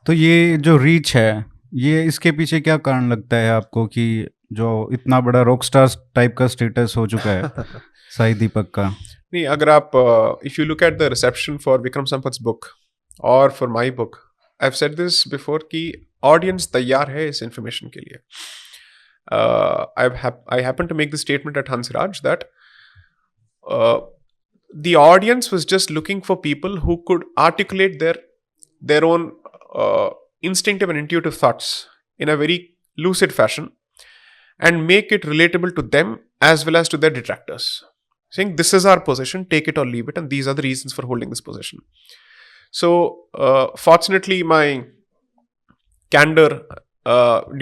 तो ये जो रीच है, ये इसके पीछे क्या कारण लगता है आपको कि जो इतना बड़ा रॉक स्टार टाइप का स्टेटस हो चुका है साई दीपक का? नहीं, अगर आप if you look at the reception for Vikram Sampath's book और for my book, I have said this before कि ऑडियंस तैयार है इस इंफॉर्मेशन के लिए. I happen to make the statement at Hansraj that the audience was just looking for people who could articulate their own instinctive and intuitive thoughts in a very lucid fashion and make it relatable to them as well as to their detractors. Saying, this is our position, take it or leave it, and these are the reasons for holding this position. So, fortunately, my candor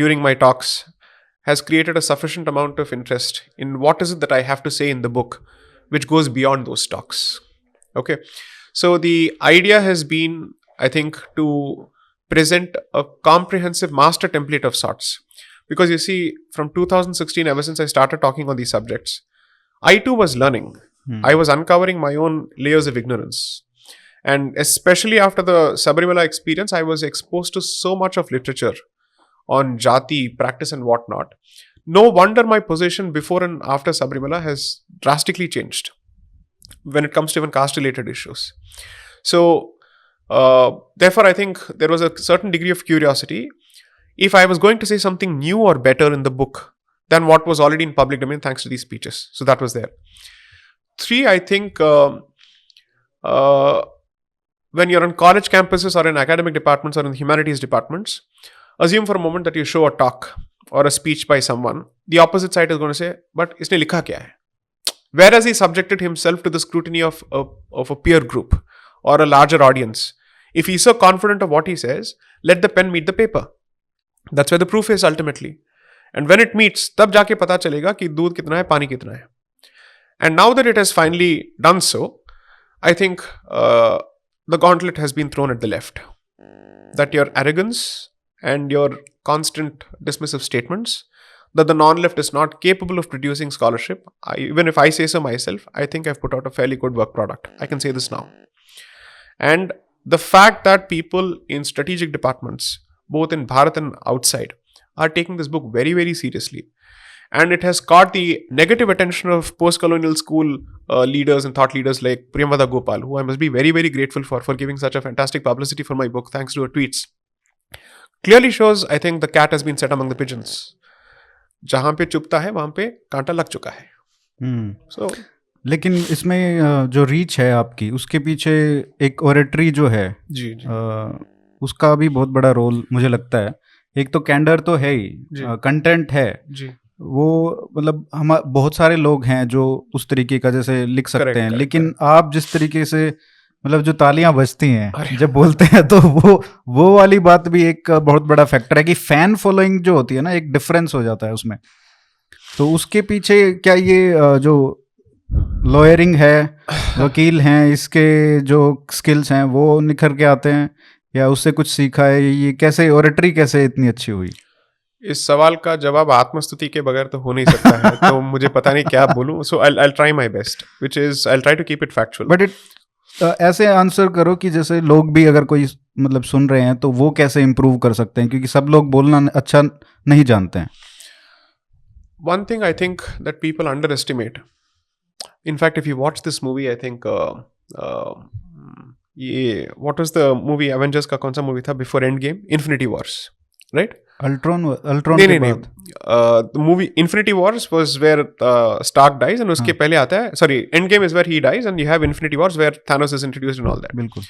during my talks has created a sufficient amount of interest in what is it that I have to say in the book, which goes beyond those talks. Okay. So, the idea has been, I think, to present a comprehensive master template of sorts. Because you see, from 2016, ever since I started talking on these subjects, I too was learning. I was uncovering my own layers of ignorance. And especially after the Sabarimala experience, I was exposed to so much of literature on jati, practice and whatnot. No wonder my position before and after Sabarimala has drastically changed when it comes to even caste-related issues. So, therefore, I think there was a certain degree of curiosity. If I was going to say something new or better in the book than what was already in public domain thanks to these speeches. So that was there. 3, I think when you're on college campuses or in academic departments or in humanities departments, assume for a moment that you show a talk or a speech by someone. The opposite side is going to say, but isne likha kya hai? Whereas he subjected himself to the scrutiny of a peer group or a larger audience. If he's so confident of what he says, let the pen meet the paper. That's where the proof is ultimately. And when it meets, तब जाके पता चलेगा कि दूध कितना है, पानी कितना है. And now that it has finally done so, I think the gauntlet has been thrown at the left. That your arrogance and your constant dismissive statements, that the non-left is not capable of producing scholarship. Even if I say so myself, I think I've put out a fairly good work product. I can say this now. And the fact that people in strategic departments, both in Bharat and outside, are taking this book very, very seriously. And it has caught the negative attention of post-colonial school leaders and thought leaders like Priyamvada Gopal, who I must be very, very grateful for giving such a fantastic publicity for my book, thanks to her tweets. Clearly shows, I think, the cat has been set among the pigeons. जहाँ पे चुपता है वहाँ पे कांटा लग चुका है. So, लेकिन इसमें जो रीच है आपकी, उसके पीछे एक ओरेटरी जो है जी. उसका भी बहुत बड़ा रोल मुझे लगता है. एक तो कैंडर तो है ही, कंटेंट है जी. वो मतलब हम बहुत सारे लोग हैं जो उस तरीके का जैसे लिख सकते हैं, लेकिन आप जिस तरीके से मतलब जो तालियां बजती हैं जब बोलते हैं, तो वो वाली बात भी एक बहुत बड़ा फैक्टर है कि फैन फॉलोइंग जो होती है ना, एक डिफरेंस हो जाता है उसमें. तो उसके पीछे क्या ये जो लॉयरिंग है, वकील हैं, इसके जो स्किल्स हैं वो निखर के आते हैं या उससे कुछ सीखा है? ये कैसे ओरेटरी कैसे इतनी अच्छी हुई? इस सवाल का जवाब आत्मस्तुति के बगैर तो हो नहीं सकता है. तो मुझे पता नहीं क्या बोलूं. So I try my best, which is I try to keep it factual. But ऐसे आंसर करो कि जैसे लोग भी अगर कोई मतलब सुन रहे हैं तो वो कैसे इम्प्रूव कर सकते हैं, क्योंकि सब लोग बोलना अच्छा नहीं जानते हैं. One thing I think that people underestimate. In fact, if you watch this movie, I think what was the movie Avengers का कौन सा movie था before Endgame? Infinity Wars, right? Ultron नहीं. The movie Infinity Wars was where Stark dies, and उसके पहले आता है, sorry, Endgame is where he dies, and you have Infinity Wars where Thanos is introduced and all that. बिल्कुल.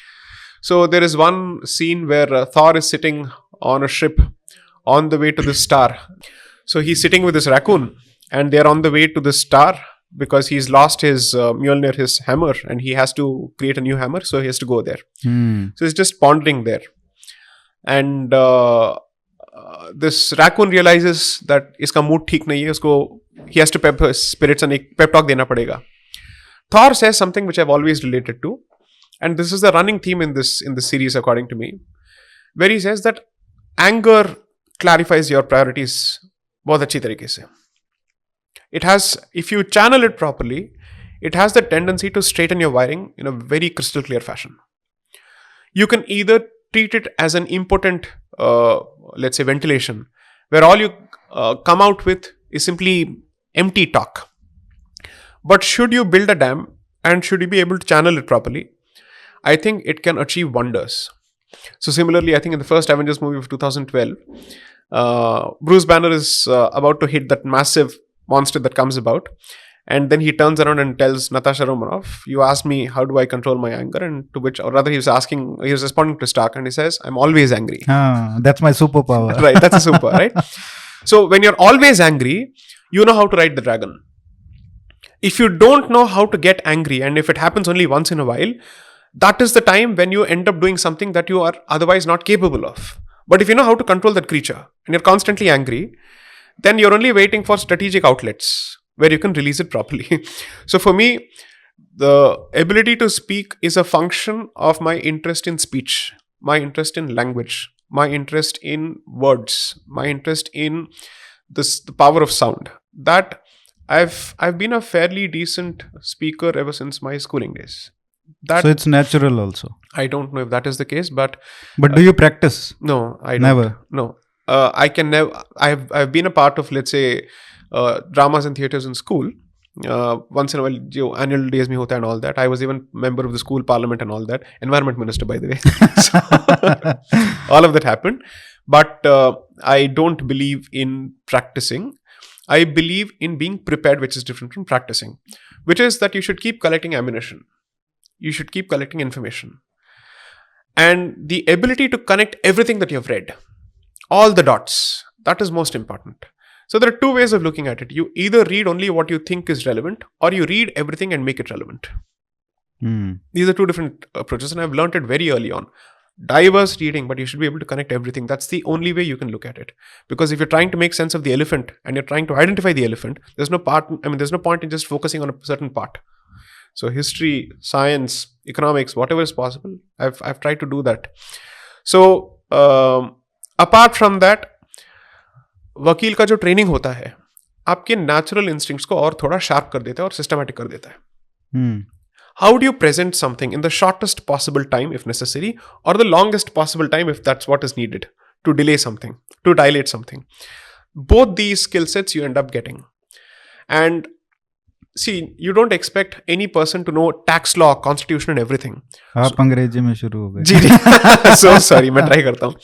So there is one scene where Thor is sitting on a ship on the way to the star. So he's sitting with this raccoon, and they're on the way to the star because he's lost his Mjolnir, his hammer, and he has to create a new hammer, so he has to go there. So he's just pondering there, and this raccoon realizes that इसका mood ठीक नहीं है, उसको he has to pep his spirits and एक pep talk देना पड़ेगा. Thor says something which I've always related to, and this is the running theme in this series according to me, where he says that anger clarifies your priorities बहुत अच्छी तरीके से. It has, if you channel it properly, it has the tendency to straighten your wiring in a very crystal clear fashion. You can either treat it as an impotent, let's say, ventilation, where all you come out with is simply empty talk. But should you build a dam and should you be able to channel it properly, I think it can achieve wonders. So similarly, I think in the first Avengers movie of 2012, Bruce Banner is about to hit that massive monster that comes about. And then he turns around and tells Natasha Romanoff, you asked me, how do I control my anger? And to which, or rather he was responding to Stark and he says, I'm always angry. That's my superpower. Right, that's a super, right? So when you're always angry, you know how to ride the dragon. If you don't know how to get angry, and if it happens only once in a while, that is the time when you end up doing something that you are otherwise not capable of. But if you know how to control that creature and you're constantly angry, then you're only waiting for strategic outlets where you can release it properly. So for me, the ability to speak is a function of my interest in speech, my interest in language, my interest in words, my interest in the power of sound. That I've been a fairly decent speaker ever since my schooling days. So it's natural also. I don't know if that is the case, but do you practice? No, I don't. Never. No, I can never. I've been a part of, let's say, dramas and theaters in school. Once in a while, annual days mein hota and all that. I was even member of the school parliament and all that. Environment minister, by the way. So, all of that happened. But I don't believe in practicing. I believe in being prepared, which is different from practicing. Which is that you should keep collecting ammunition. You should keep collecting information. And the ability to connect everything that you have read, all the dots, that is most important. So there are two ways of looking at it. You either read only what you think is relevant, or you read everything and make it relevant. These are two different approaches, and I've learned it very early on. Diverse reading, but you should be able to connect everything. That's the only way you can look at it. Because if you're trying to make sense of the elephant and you're trying to identify the elephant, there's no point in just focusing on a certain part. So history, science, economics, whatever is possible, I've tried to do that. So apart from that, वकील का जो training होता है आपके natural instincts को और थोड़ा sharp कर देता है और सिस्टमैटिक कर देता है. How do you present something in the shortest possible time if necessary, or the longest possible time if that's what is needed to delay something, to dilate something? Both these skill sets you end up getting. And see, you don't expect any person to know tax law, constitution and everything. आप अंग्रेजी में शुरू हो गए. जी. So sorry, मैं try करता हूँ.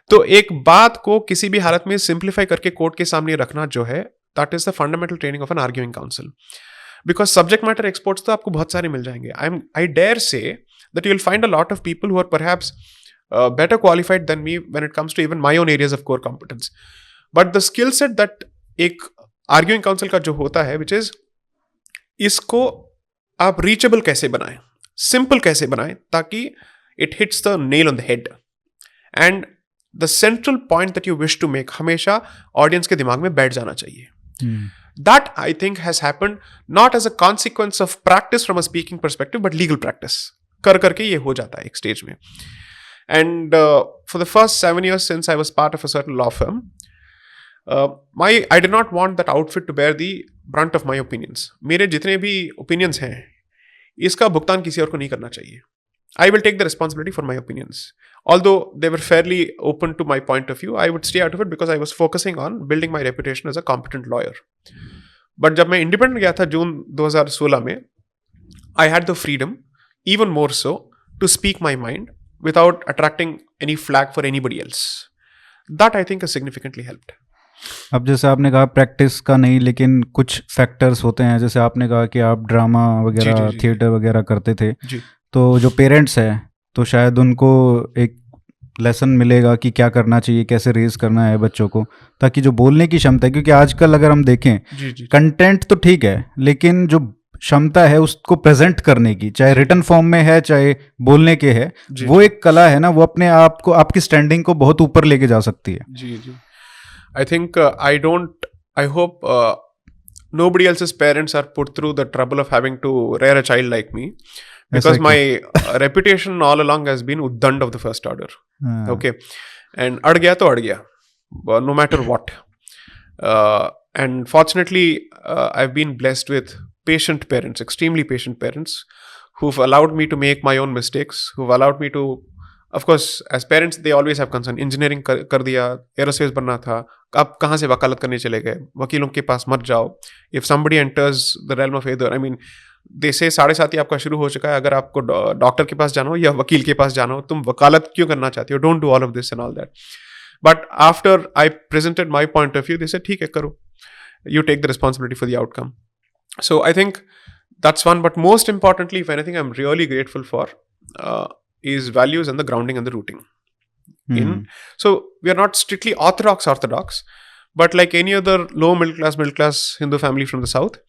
तो एक बात को किसी भी हालत में सिंप्लीफाई करके कोर्ट के सामने रखना जो है, that is the fundamental training of an arguing counsel. Because subject matter experts तो आपको बहुत सारे मिल जाएंगे. I dare say that you will find a lot of people who are perhaps better qualified than me when it comes to even my own areas of core competence. But the skill set that एक arguing counsel का जो होता है, which is इसको आप reachable कैसे बनाएं, simple कैसे बनाएं, ताकि it hits the nail on the head. And the central point that you wish to make हमेशा audience के दिमाग में बैठ जाना चाहिए. That I think has happened not as a consequence of practice from a speaking perspective, but legal practice. कर करके ये हो जाता है एक stage में. And for the first 7 years since I was part of a certain law firm, I did not want that outfit to bear the brunt of my opinions. मेरे जितने भी opinions हैं, इसका भुगतान किसी और को नहीं करना चाहिए. I will take the responsibility for my opinions. Although they were fairly open to my point of view, I would stay out of it because I was focusing on building my reputation as a competent lawyer. But जब मैं independent गया था जून 2016 में, I had the freedom, even more so, to speak my mind without attracting any flag for anybody else. That I think has significantly helped. अब जैसे आपने कहा practice का नहीं, लेकिन कुछ फैक्टर्स होते हैं. जैसे आपने कहा कि आप ड्रामा वगैरह, थिएटर वगैरह करते थे, तो जो पेरेंट्स हैं तो शायद उनको एक लेसन मिलेगा कि क्या करना चाहिए, कैसे रेज करना है बच्चों को, ताकि जो बोलने की क्षमता है, क्योंकि आजकल अगर हम देखें कंटेंट तो ठीक है, लेकिन जो क्षमता है उसको प्रेजेंट करने की, चाहे रिटन फॉर्म में है चाहे बोलने के है, वो एक कला है ना, वो अपने आप को, आपकी स्टैंडिंग को बहुत ऊपर लेके जा सकती है. जी जी. I think I hope nobody else's parents are put through the trouble of having to rear a child like me, because my reputation all along has been uddand of the first order. Okay, and ad gaya to ad gaya, no matter what. And fortunately, I've been blessed with patient parents, extremely patient parents, who've allowed me to make my own mistakes, who've allowed me to Of course, as parents, they always have concern. Engineering कर दिया, aerospace बनना था, अब कहाँ से वकालत करने चले गए, वकीलों के पास मत जाओ. If somebody enters the realm of either, I mean, they say 7:30 आपका शुरू हो चुका है, अगर आपको डॉक्टर के पास जाना हो या वकील के पास जाना हो, तुम वकालत क्यों करना चाहते हो? Don't do all of this and all that. But after I presented my point of view, they said, ठीक है, करो. You take the responsibility for the outcome. So I think that's one. But most importantly, if anything, I'm really grateful for is values and the grounding and the rooting. So we are not strictly orthodox, but like any other low middle class Hindu family from the south,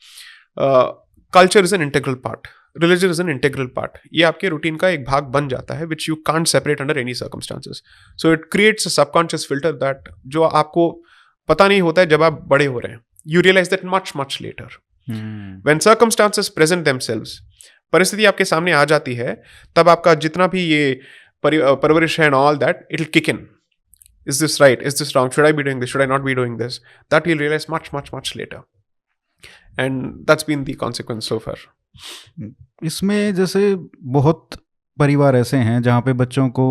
culture is an integral part. Religion is an integral part. ये आपके routine का एक भाग बन जाता है, which you can't separate under any circumstances. So it creates a subconscious filter that जो आपको पता नहीं होता है जब आप बड़े हो रहे हैं. You realize that much later. When circumstances present themselves, परिस्थिति आपके सामने आ जाती है, तब आपका जितना भी ये परवरिश है and all that, it'll kick in. Is this right? Is this wrong? Should I be doing this? Should I not be doing this? That you'll realize much later. And that's been the consequence so far. इसमें जैसे बहुत परिवार ऐसे हैं जहाँ पे बच्चों को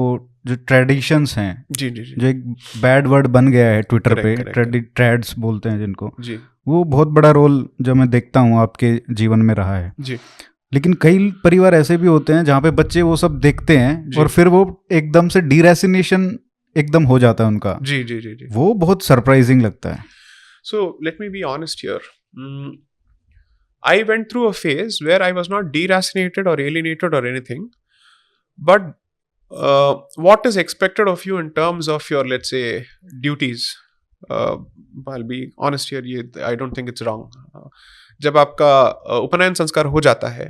जो ट्रेडिशंस हैं, जी जो एक बैड वर्ड बन गया है ट्विटर पे, ट्रेड्स बोलते हैं जिनको, जी, वो बहुत बड़ा रोल जो मैं देखता हूँ आपके जीवन में रहा है जी. लेकिन कई परिवार ऐसे भी होते हैं जहाँ पे बच्चे वो सब देखते हैं और फिर वो एकदम से डीरेसिनेशन एकदम हो जाता है उनका. जी जी जी जी वो बहुत सरप्राइजिंग लगता है. So let me be honest here. I went through a phase where I was not deracinated or alienated or anything, but what is expected of you in terms of your, let's say, duties, I'll be honest here, I don't think it's wrong. जब आपका उपनयन संस्कार हो जाता है,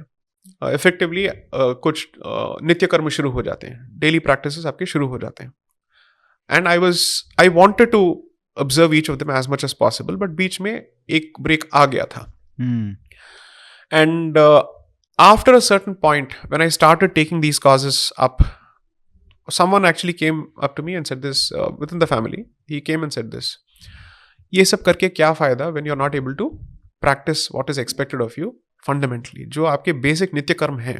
effectively कुछ नित्य कर्म शुरू हो जाते हैं, daily practices आपके शुरू हो जाते हैं. And I wanted to observe each of them as much as possible, but बीच में एक break आ गया था. And after a certain point, when I started taking these causes up, someone actually came up to me and said this within the family. He came and said this. ये सब करके क्या फायदा when you're not able to practice what is expected of you fundamentally, जो आपके basic नित्य कर्म हैं.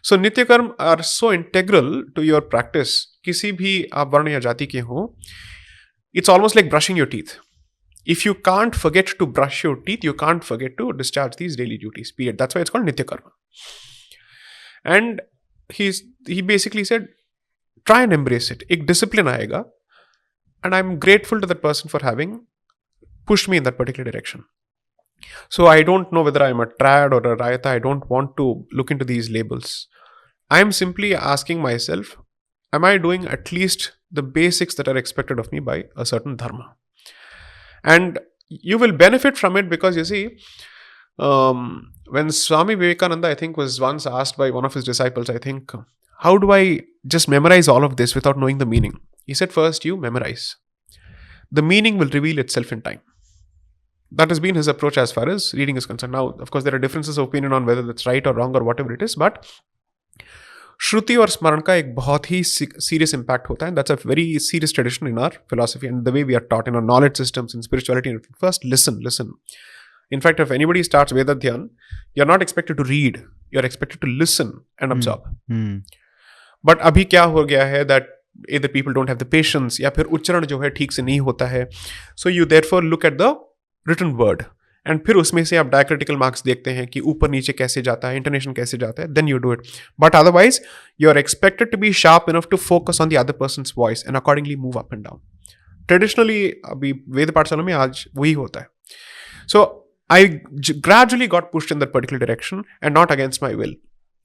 So नित्य कर्म are so integral to your practice. किसी भी आप वर्ण या जाति के हो, it's almost like brushing your teeth. If you can't forget to brush your teeth, you can't forget to discharge these daily duties, period. That's why it's called Nitya Karma. And he basically said, try and embrace it. Ek discipline aayega. And I'm grateful to that person for having pushed me in that particular direction. So I don't know whether I'm a trad or a rayata. I don't want to look into these labels. I'm simply asking myself, am I doing at least the basics that are expected of me by a certain dharma? And you will benefit from it because you see, when Swami Vivekananda, I think, was once asked by one of his disciples, I think, how do I just memorize all of this without knowing the meaning? He said, first you memorize. The meaning will reveal itself in time. That has been his approach as far as reading is concerned. Now, of course, there are differences of opinion on whether that's right or wrong or whatever it is, but श्रुति और स्मरण का एक बहुत ही serious impact होता है. That's a very serious tradition in our philosophy and the way we are taught in our knowledge systems in spirituality. First, listen. In fact, if anybody starts Vedadhyan, you're not expected to read. You're expected to listen and absorb. But अभी क्या हो गया है that either people don't have the patience या फिर उच्चारण जो है ठीक से नहीं होता है. So you therefore look at the written word. And फिर उसमें से आप डायक्रिटिकल मार्क्स देखते हैं कि ऊपर नीचे कैसे जाता है, इंटोनेशन कैसे जाता है, then you do it. But otherwise you are expected to be sharp enough to focus on the other person's voice and accordingly move up and down. Traditionally अभी वेद पाठशाला में आज वही होता है. So I gradually got pushed in that particular direction and not against my will.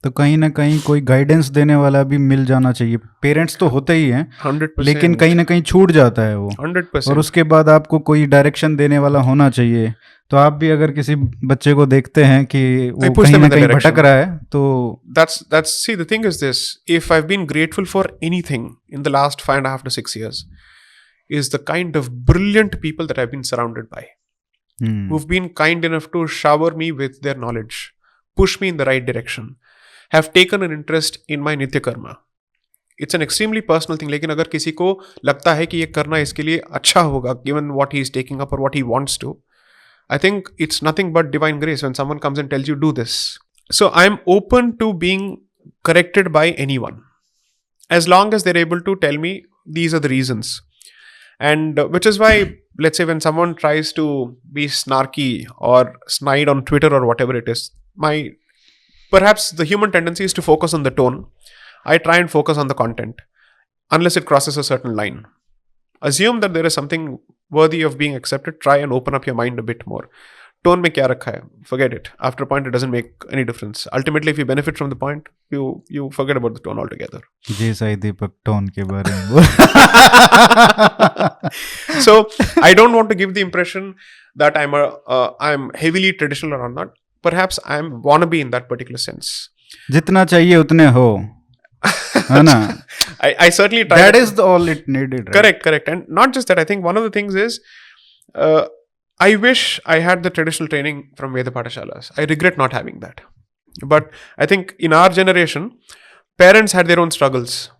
तो कहीं ना कहीं कोई गाइडेंस देने वाला भी मिल जाना चाहिए. पेरेंट्स तो होते ही हैं 100%, लेकिन कहीं ना कहीं छूट जाता है वो 100%. और उसके बाद आपको कोई डायरेक्शन देने वाला होना चाहिए. तो आप भी अगर किसी बच्चे को देखते हैं कि वो कहीं ना कहीं भटक रहा है तो that's see the thing is this, if I've been grateful for anything in the last 5.5 to 6 years is the kind of brilliant people that I've been surrounded by, who've been kind enough to shower me with their knowledge, push me in the right direction, have taken an interest in my nitya karma. It's an extremely personal thing. लेकिन अगर किसी को लगता है कि ये करना इसके लिए अच्छा होगा given what he is taking up or what he wants to, I think it's nothing but divine grace when someone comes and tells you do this. So I'm open to being corrected by anyone. as long as they're able to tell me these are the reasons. And which is why, let's say, when someone tries to be snarky or snide on Twitter or whatever it is, perhaps the human tendency is to focus on the tone. I try and focus on the content, unless it crosses a certain line. Assume that there is something worthy of being accepted. Try and open up your mind a bit more. Tone mein kya rakha hai? Forget it. After a point, it doesn't make any difference. Ultimately, if you benefit from the point, you forget about the tone altogether. Ji Sai Deepak tone के बारे में बोल. So I don't want to give the impression that I'm heavily traditional or not. Perhaps I'm wannabe in that particular sense. जितना चाहिए उतने हो, है ना? I certainly try. That is all it needed. Right? Correct. And not just that. I think one of the things is, I wish I had the traditional training from Veda Pathashalas. I regret not having that. But I think in our generation, parents had their own struggles,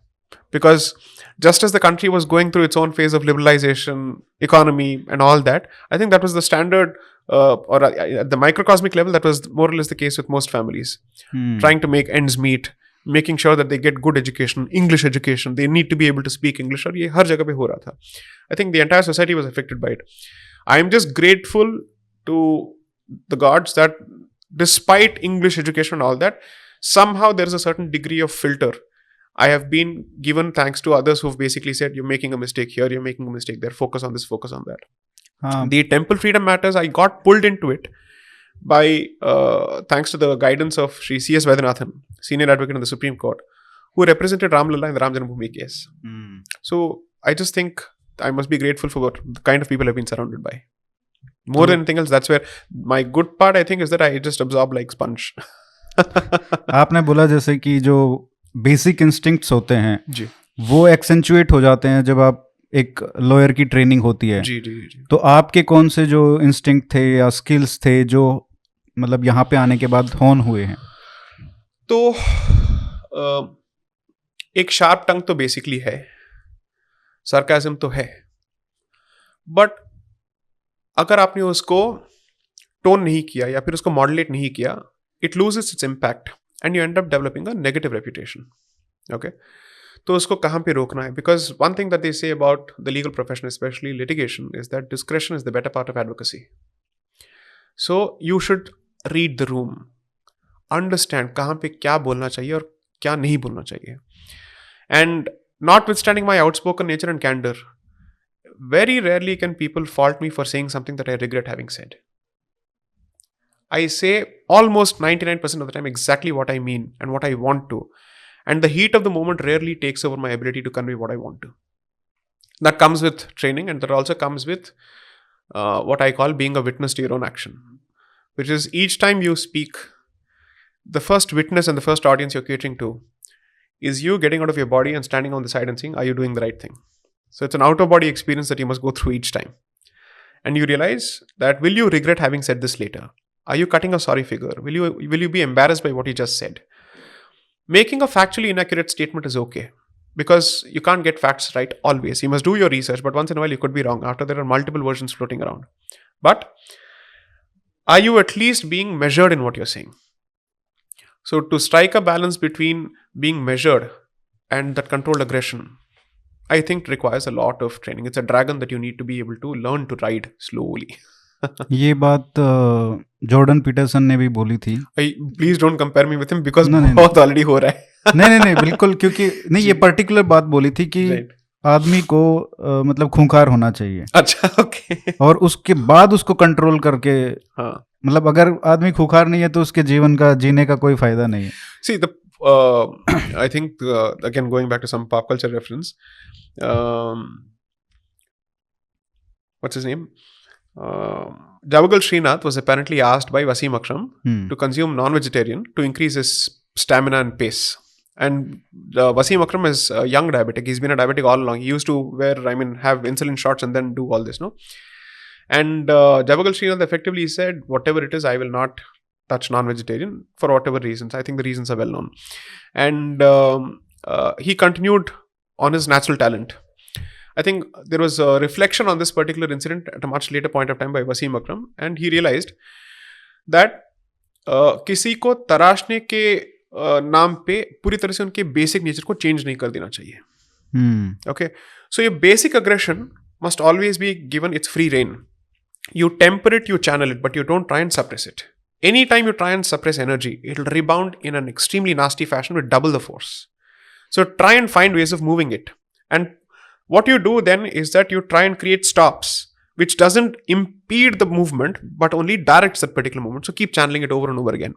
because just as the country was going through its own phase of liberalization, economy, and all that, I think that was the standard, or at the microcosmic level, that was more or less the case with most families. Trying to make ends meet, making sure that they get good education, English education. They need to be able to speak English. और ये हर जगह पे हो रहा था. I think the entire society was affected by it. I am just grateful to the gods that despite English education and all that, somehow there is a certain degree of filter. I have been given thanks to others who've basically said, you're making a mistake here, you're making a mistake there, focus on this, focus on that. The Temple Freedom Matters, I got pulled into it by thanks to the guidance of Sri C.S. Vaidyanathan, senior advocate in the Supreme Court, who represented Ram Lalla in the Ram Janmabhoomi case. So I just think I must be grateful for the kind of people I've been surrounded by. More than anything else, that's where my good part, I think, is that I just absorb like sponge. आपने बोला जैसे कि जो basic instincts होते हैं जी, वो accentuate हो जाते हैं जब आप एक लॉयर की ट्रेनिंग होती है. जी. तो आपके कौन से जो इंस्टिंक्ट थे या स्किल्स थे जो मतलब यहाँ पे आने के बाद होन हुए हैं? तो एक शार्प टंग तो बेसिकली है, सरकाज़म तो है, बट अगर आपने उसको टोन नहीं किया या फिर उसको मॉडुलेट नहीं किया, it loses its impact and you and up developing a negative reputation. Okay, तो उसको कहाँ पे रोकना है? Because one thing that they say about the legal profession, specially litigation, is that discretion is the better part of advocacy. So you should read the room, understand कहाँ पे क्या बोलना चाहिए और क्या नहीं बोलना चाहिए. And notwithstanding my outspoken nature and candor, very rarely can people fault me for saying something that I regret having said. I say almost 99% of the time exactly what I mean and what I want to. And the heat of the moment rarely takes over my ability to convey what I want to. That comes with training, and that also comes with what I call being a witness to your own action. Which is, each time you speak, the first witness and the first audience you're catering to is you getting out of your body and standing on the side and saying, are you doing the right thing? So it's an out-of-body experience that you must go through each time. And you realize that, will you regret having said this later? Are you cutting a sorry figure? Will you be embarrassed by what you just said? Making a factually inaccurate statement is okay, because you can't get facts right always. You must do your research, but once in a while you could be wrong. After, there are multiple versions floating around. But are you at least being measured in what you're saying? So to strike a balance between being measured and that controlled aggression, I think requires a lot of training. It's a dragon that you need to be able to learn to ride slowly. ये बात Jordan Peterson ने भी बोली थी. Please don't compare me with him, because बहुत already हो रहा है. नहीं बिल्कुल, क्योंकि नहीं, ये पर्टिकुलर बात बोली थी कि आदमी को मतलब खूंखार होना चाहिए. अच्छा, ओके. और उसके बाद उसको कंट्रोल करके, हाँ, मतलब अगर आदमी खूंखार नहीं है तो उसके जीवन का जीने का कोई फायदा नहीं है. See, I think again going back to some pop culture reference, what's his name? Jawagal Srinath was apparently asked by Wasim Akram to consume non-vegetarian to increase his stamina and pace. And Wasim Akram is a young diabetic. He's been a diabetic all along. He used to have insulin shots and then do all this, no? And Jawagal Srinath effectively said, whatever it is, I will not touch non-vegetarian for whatever reasons. I think the reasons are well known. And he continued on his natural talent. I think there was a reflection on this particular incident at a much later point of time by Wasim Akram, and he realized that किसी को तराशने के नाम पे पूरी तरह से उनके basic nature को चेंज नहीं कर देना चाहिए. Okay, so your basic aggression must always be given its free rein. You temper it, you channel it, but you don't try and suppress it. Anytime you try and suppress energy, it will rebound in an extremely nasty fashion with double the force. So try and find ways of moving it. And what you do then is that you try and create stops, which doesn't impede the movement, but only directs that particular movement. So keep channeling it over and over again.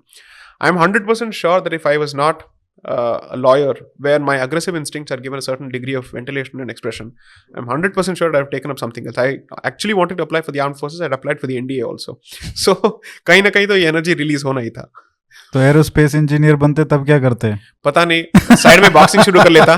I'm 100% sure that if I was not a lawyer where my aggressive instincts are given a certain degree of ventilation and expression, I'm 100% sure that I've taken up something else. I actually wanted to apply for the armed forces. I'd applied for the NDA also. So कहीं ना कहीं तो ये energy release होना ही था. तो aerospace engineer बनते तब क्या करते? पता नहीं, साइड में बॉक्सिंग शुरू कर लेता.